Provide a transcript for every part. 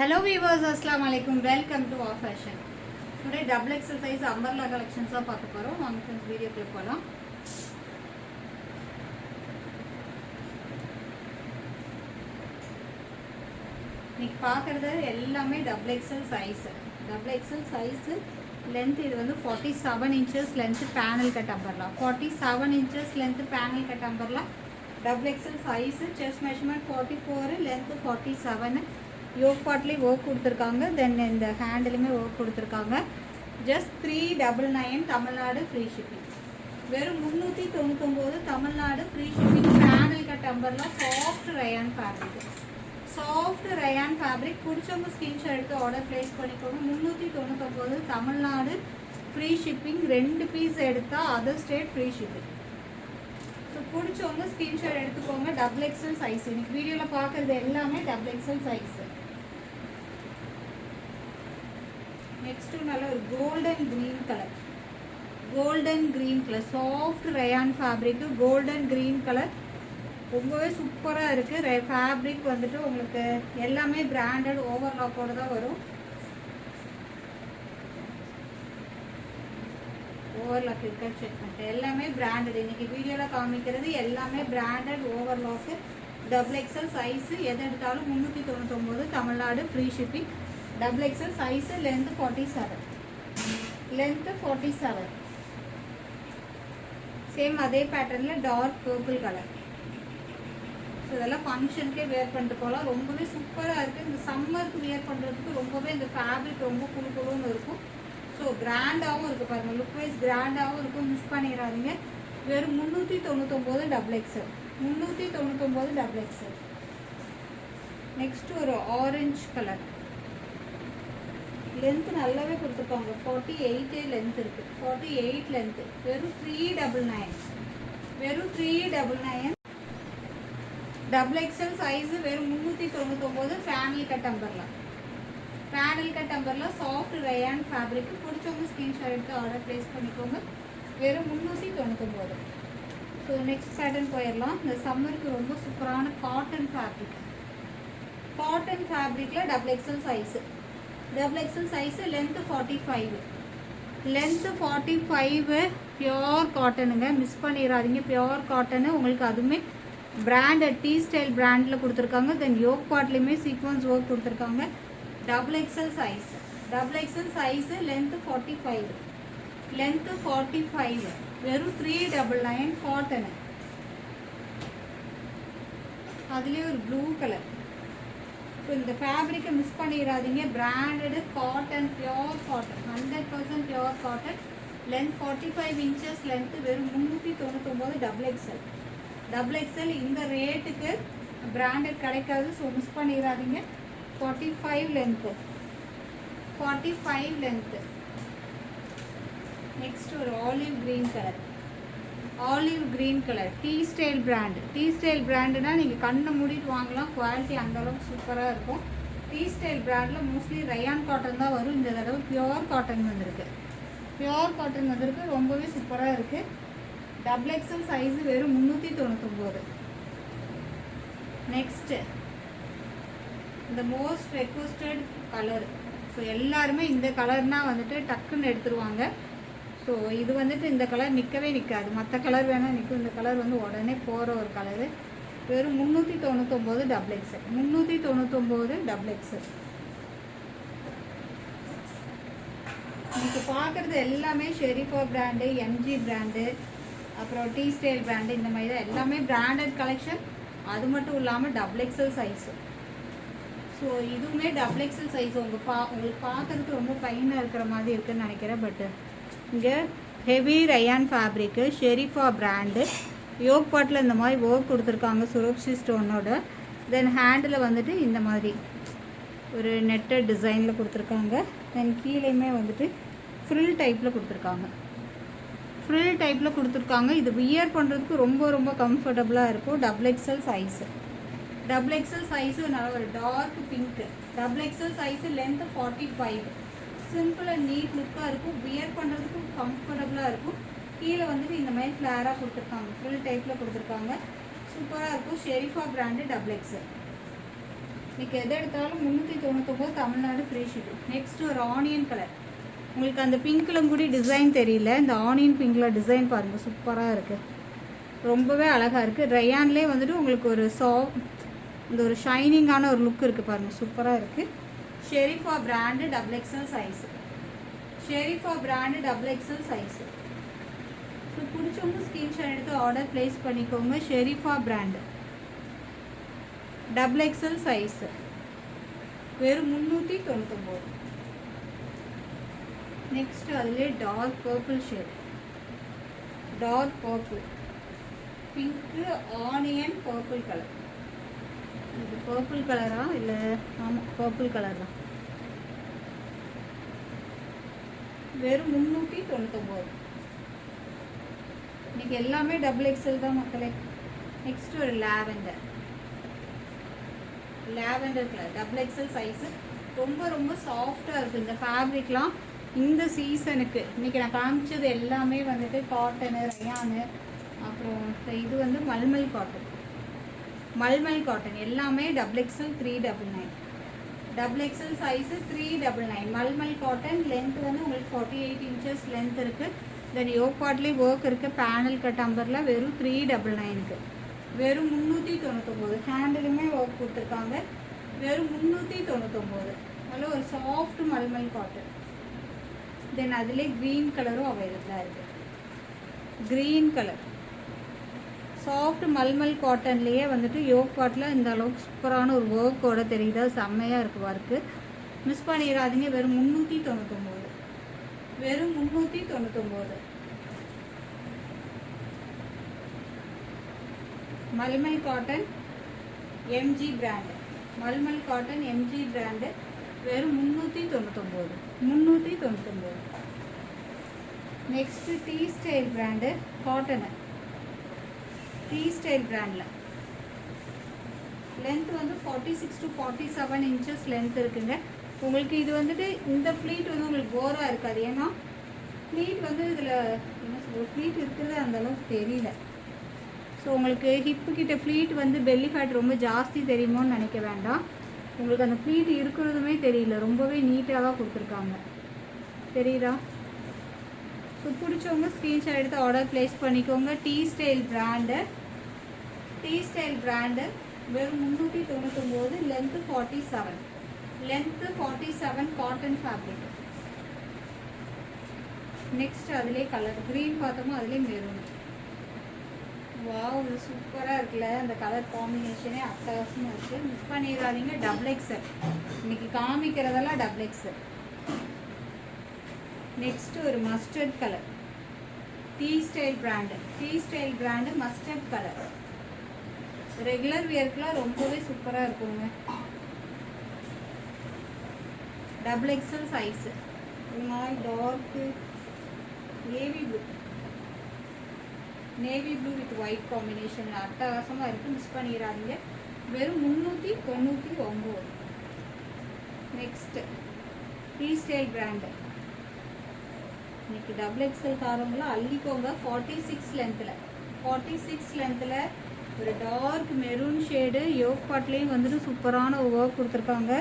Hello viewers, Assalamu alaikum. Welcome to our fashion. Today double XL size umbrella collections are பார்க்க போறோம். வாங்க friends video click பண்ணலாம். நீங்க பார்க்கிறது எல்லாமே double XL size. Double XL size length இது வந்து 47 inches length panel cut umbrella. 47 inches length panel cut umbrella. Double XL size chest measurement 44 length 47. Yoke பார்ட்லேயே ஒர்க் கொடுத்துருக்காங்க. தென் இந்த ஹேண்டிலுமே ஒர்க் கொடுத்துருக்காங்க. Just 399 Tamil Nadu free shipping. வெறும் 399 Tamil Nadu free shipping. Panel cut umbrella soft rayon fabric. Soft rayon fabric பிடிச்சவங்க screenshot எடுத்து order place பண்ணிக்கோங்க. 399 Tamil Nadu free shipping. 2 piece எடுத்தால் other state free shipping. So பிடிச்சவங்க ஸ்கிரீன்ஷாட் எடுத்துக்கோங்க. Double XL size. இன்னைக்கு வீடியோவில் பார்க்குறது எல்லாமே டபுள் எக்ஸ்எல் சைஸ். நெக்ஸ்ட் நல்ல ஒரு golden green colour. Golden green colour soft rayon fabric. Golden green colour ரொம்பவே சூப்பராக இருக்குது. ஃபேப்ரிக் வந்துட்டு உங்களுக்கு எல்லாமே பிராண்டட் ஓவர்லாக்கோடு தான் வரும். ஓவர்லாக் இருக்கா செக் பண்ணிட்டு எல்லாமே பிராண்டட். இன்னைக்கு வீடியோவில் காமிக்கிறது எல்லாமே branded overlock. Double XL size எது எடுத்தாலும் 399 Tamil Nadu free shipping. Double XL size length 47. Length 47. Same அதே பேட்டர்னில் டார்க் பர்பிள் கலர். ஸோ இதெல்லாம் ஃபங்க்ஷனுக்கே வேர் பண்ணிட்டு போகலாம். ரொம்பவே சூப்பராக இருக்குது. இந்த சம்மருக்கு வேர் பண்ணுறதுக்கு ரொம்பவே இந்த ஃபேப்ரிக் ரொம்ப குழு குழுன்னு இருக்கும். ஸோ கிராண்டாகவும் இருக்குது பாருங்கள். லுக் வைஸ் கிராண்டாகவும் இருக்கும். மிஸ் பண்ணிடாதீங்க. வெறும் 399 double XL. 399 double XL. Next ஒரு ஆரஞ்சு கலர். லென்த்து நல்லாவே கொடுத்துருக்காங்க. 48 லென்த் இருக்குது. 48 லென்த்து. வெறும் 399. வெறும் 399. டபுள் எக்ஸ்எல் சைஸு வெறும் 399. Panel cut umbrella. Panel cut umbrella soft rayon fabric. பிடிச்சவங்க ஸ்க்ரீன்ஷாட் எடுத்து ஆர்டர் ப்ளேஸ் பண்ணிக்கோங்க. வெறும் 399. ஸோ நெக்ஸ்ட் பேட்டர்ன் போயிடலாம். இந்த சம்மருக்கு ரொம்ப சூப்பரான காட்டன் ஃபேப்ரிக். காட்டன் ஃபேப்ரிக்கில் double XL size. Double XL size length 45. Length 45 pure காட்டனுங்க. மிஸ் பண்ணிடாதீங்க. பியோர் காட்டனு உங்களுக்கு அதுவுமே பிராண்டட் டீ ஸ்டைல் பிராண்டில் கொடுத்துருக்காங்க. தென் யோக் பார்ட்லேயுமே சீக்வன்ஸ் ஒர்க் கொடுத்துருக்காங்க. Double XL size. Double XL size length 45. Length 45. வெறும் 399 காட்டனு. அதுலேயே ஒரு ப்ளூ கலர். ஸோ இந்த ஃபேப்ரிக்கை மிஸ் பண்ணிடாதீங்க. Branded cotton pure cotton. 100% pure cotton. Length 45 inches length. வெறும் 399 டபுள் எக்ஸ்எல். டபுள் எக்ஸ்எல் இந்த ரேட்டுக்கு பிராண்டட் கிடைக்காது. ஸோ மிஸ் பண்ணிடாதீங்க. 45 லென்த்து. 45 லென்த்து. நெக்ஸ்ட் ஒரு olive green colour. Olive green colour. T style brand. T style பிராண்டுனா நீங்கள் கண்ணை மூடிட்டு வாங்கலாம். குவாலிட்டி அந்தளவுக்கு சூப்பராக இருக்கும். டீ ஸ்டைல் பிராண்டில் மோஸ்ட்லி ரயான் காட்டன் தான் வரும். இந்த தடவை பியோர் காட்டன் வந்திருக்கு. பியோர் காட்டன் வந்திருக்கு. ரொம்பவே சூப்பராக இருக்குது. டபுள் எக்ஸ்எல் சைஸு வெறும் 399. நெக்ஸ்ட்டு இந்த மோஸ்ட் ரெக்வஸ்டட் கலர். ஸோ எல்லாருமே இந்த கலர்னால் வந்துட்டு டக்குன்னு எடுத்துருவாங்க. ஸோ இது வந்துட்டு இந்த கலர் நிற்கவே நிற்காது. மற்ற கலர் வேணால் நிற்கும். இந்த கலர் வந்து உடனே போகிற ஒரு கலரு. வெறும் 399 டபுள் எக்ஸ்எல். 399 double XL. இன்னைக்கு பார்க்குறது எல்லாமே ஷெரிஃபா பிராண்டு, எம்ஜி பிராண்டு, அப்புறம் டீ ஸ்டைல் பிராண்டு, இந்த மாதிரி தான் எல்லாமே பிராண்டட் கலெக்ஷன். அது மட்டும் இல்லாமல் டபுள் எக்ஸ்எல் சைஸு. ஸோ இதுவுமே டபுள் எக்ஸ்எல் சைஸ். உங்களுக்கு பார்க்குறதுக்கு ரொம்ப பையனாக இருக்கிற மாதிரி இருக்குதுன்னு நினைக்கிறேன். பட்டு இங்கே heavy rayon fabric. Sherifa brand. Yoke பாட்டில் இந்த மாதிரி ஒர்க் கொடுத்துருக்காங்க சுரக்ஷி ஸ்டோனோட. தென் ஹேண்டில் வந்துட்டு இந்த மாதிரி ஒரு நெட்டட் டிசைனில் கொடுத்துருக்காங்க. தென் கீழேயுமே வந்துட்டு ஃப்ரில் டைப்பில் கொடுத்துருக்காங்க. ஃப்ரில் டைப்பில் கொடுத்துருக்காங்க. இது வியர் பண்ணுறதுக்கு ரொம்ப ரொம்ப கம்ஃபர்டபுளாக இருக்கும். Double XL size. Double XL size நல்ல ஒரு dark pink. Double XL size length 45. Simple and neat லுக்காக இருக்கும். வியர் பண்ணுறதுக்கும் கம்ஃபர்டபுளாக இருக்கும். கீழே வந்துட்டு இந்த மாதிரி ஃப்ளாராக கொடுத்துருக்காங்க. ஃப்ரில் டைப்பில் கொடுத்துருக்காங்க. சூப்பராக இருக்கும். ஷெரிஃபா பிராண்டு டபுள் எக்ஸ்எல். இன்றைக்கி எது எடுத்தாலும் 399 தமிழ்நாடு ஃப்ரீ ஷிப்பிங். நெக்ஸ்ட் ஒரு ஆனியன் கலர். உங்களுக்கு அந்த பிங்க்கில் கூட டிசைன் தெரியல, இந்த ஆனியன் பிங்க்கில் டிசைன் பாருங்கள், சூப்பராக இருக்குது, ரொம்பவே அழகாக இருக்குது. ரயான்லேயே வந்துட்டு உங்களுக்கு ஒரு இந்த ஒரு ஷைனிங்கான ஒரு லுக் இருக்குது பாருங்கள், சூப்பராக இருக்குது. Sherifa brand XXL size. Sherifa brand XXL size. So பிடிச்சவங்க ஸ்க்ரீன்ஷாட் எடுத்து ஆர்டர் ப்ளேஸ் பண்ணிக்கோங்க. ஷெரீஃபா பிராண்டு XXL சைஸு வெறும் 399. நெக்ஸ்ட் அதுலேயே dark purple shade, dark purple, pink, onion purple colour. இது பர்பிள் கலரா இல்லை? ஆமாம், பர்பிள் கலர் தான். வெறும் 399. இன்னைக்கு எல்லாமே XXL தான் மக்களே. நெக்ஸ்ட் ஒரு lavender, lavender colour XXL size. ரொம்ப ரொம்ப சாஃப்டாக இருக்குது இந்த ஃபேப்ரிக்லாம். இந்த சீசனுக்கு இன்றைக்கி நான் காமிச்சது எல்லாமே வந்துட்டு காட்டனு, ரயானு, அப்புறம் இது வந்து மல்மல் காட்டன். மல்மல் காட்டன் எல்லாமே XXL 399. XXL size 399. Mulmul cotton. Length வந்து உங்களுக்கு 48 inches லென்த் இருக்குது. தென் யோக் பார்ட்லேயே ஒர்க் இருக்குது. பேனல் கட் அம்பரில் வெறும் 399க்கு வெறும் 399. ஹேண்டிலுமே ஒர்க் கொடுத்துருக்காங்க. வெறும் 399. அதில் ஒரு சாஃப்ட் மல்மல் காட்டன். தென் அதிலே க்ரீன் கலரும் அவைலபிளாக இருக்குது. க்ரீன் கலர் சாஃப்ட் மல்மல் காட்டன்லேயே வந்துட்டு யோக் பார்ட்டில் இந்த அளவுக்கு சூப்பரான ஒரு ஒர்க்கோட தெரியுதா, செம்மையாக இருக்குது ஒர்க்கு. மிஸ் பண்ணிடாதீங்க. வெறும் 399. வெறும் 399. Mulmul cotton MG brand. Mulmul cotton MG brand வெறும் 399. 399. Next tea style brand cotton. Tea style பிராண்டில் லென்த் வந்து 46 to 47 inches லென்த் இருக்குங்க. உங்களுக்கு இது வந்துட்டு இந்த ஃப்ளீட் வந்து உங்களுக்கு போராக இருக்காது. ஏன்னா ஃப்ளீட் வந்து இதில் என்ன சொல்கிறது, ஃப்ளீட் இருக்கிறது அந்தளவுக்கு தெரியல. ஸோ உங்களுக்கு ஹிப்பு கிட்ட ஃப்ளீட் வந்து பெல்லி ஃபேட் ரொம்ப ஜாஸ்தி தெரியுமோன்னு நினைக்க வேண்டாம். உங்களுக்கு அந்த ஃப்ளீட் இருக்கிறதுமே தெரியல, ரொம்பவே நீட்டாக தான் கொடுத்துருக்காங்க, தெரியுதா? ஸோ பிடிச்சவங்க ஸ்க்ரீன்ஷாட் எடுத்து ஆர்டர் ப்ளேஸ் பண்ணிக்கோங்க. Tea style brand. T style brand வெறும் 399. Length 47. Length 47 cotton fabric. Next அதிலே கலர் க்ரீன் பார்த்தோமோ அதிலே மெரூன். வாவ், இது சூப்பராக இருக்குல்ல, அந்த கலர் காம்பினேஷனே அட்டகாசமாக இருக்குது. மிஸ் பண்ணிடாதீங்க. XXL இன்னைக்கு காமிக்கிறதெல்லாம் XXL. நெக்ஸ்ட் ஒரு mustard colour. T style brand. T style brand mustard colour. Regular வியர்க்குலாம் ரொம்பவே சூப்பராக இருக்குங்க. XXL size. ஒரு மாதிரி dark navy blue, navy blue with white combination அட்டகாசமாக இருக்குது. மிஸ் பண்ணிடாதீங்க. வெறும் 399. Next T style brand. இன்னைக்கு XXL காரங்களாம் அள்ளிக்கோங்க. 46 லென்த்தில் 46 லென்த்தில் ஒரு டார்க் மெரூன் ஷேடு. யோக் பார்ட்லேயும் வந்துட்டு சூப்பரான ஒரு ஒர்க் கொடுத்துருக்காங்க.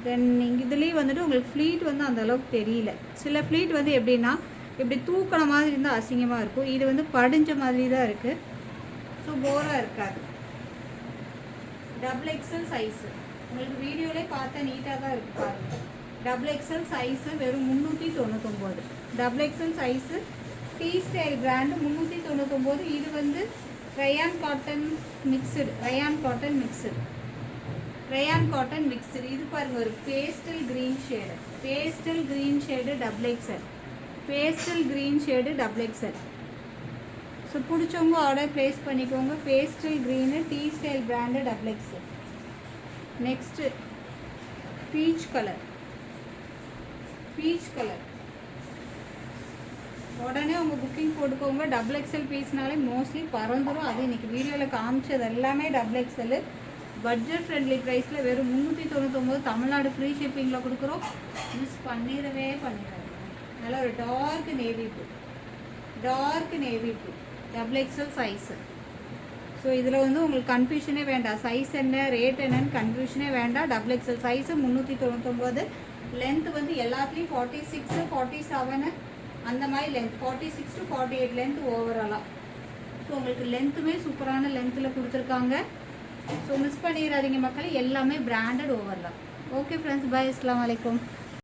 தென் நீங்கள் இதுலேயும் வந்துட்டு உங்களுக்கு ஃப்ளீட் வந்து அந்த அளவுக்கு தெரியல. சில ஃப்ளீட் வந்து எப்படின்னா இப்படி தூக்கின மாதிரி இருந்தால் அசிங்கமாக இருக்கும். இது வந்து படிஞ்ச மாதிரி தான் இருக்குது. ஸோ போராக இருக்காது. XXL சைஸு உங்களுக்கு வீடியோவிலே பார்த்தா நீட்டாக தான் இருக்குது பாருங்கள். XXL சைஸு வெறும் 399. XXL size T style brand 399. இது வந்து rayon cotton mixed. Rayon cotton mixed. Rayon cotton mixed. இது பாருங்கள் ஒரு pastel green shade. Pastel green shade XXL. Pastel green shade XXL. So பிடிச்சவங்க ஆர்டர் ப்ளேஸ் பண்ணிக்கோங்க. Pastel green T style brand XXL. Next peach colour. Peach colour உடனே உங்கள் booking போட்டுக்கோங்க. XXL பீஸ்னாலே mostly பறந்துடும். அது இன்றைக்கி வீடியோவில் காமிச்சது எல்லாமே XXL. பட்ஜெட் ஃப்ரெண்ட்லி ப்ரைஸில் வெறும் 399 தமிழ்நாடு ஃப்ரீ ஷிப்பிங்கில் கொடுக்குறோம். மிஸ் பண்ணிடவே பண்ணிடாது. நல்லா ஒரு dark navy blue. Dark navy blue XXL size. So இதில் வந்து உங்களுக்கு கன்ஃபியூஷனே வேண்டாம், சைஸ் என்ன ரேட் என்னன்னு கன்ஃபியூஷனே வேண்டாம். டபுள் எக்ஸல் சைஸு 399, லென்த் வந்து எல்லாத்துலேயும் 46 47 அந்த மாதிரி லென்த், 46 to 48 லென்த் ஓவராலாக. ஸோ உங்களுக்கு லென்த்துமே சூப்பரான லென்த்தில் கொடுத்துருக்காங்க. ஸோ மிஸ் பண்ணிடாதீங்க மக்கள், எல்லாமே பிராண்டட் ஓவர்லாம். ஓகே ஃப்ரெண்ட்ஸ், பாய், அஸ்ஸலாமு அலைக்கும்.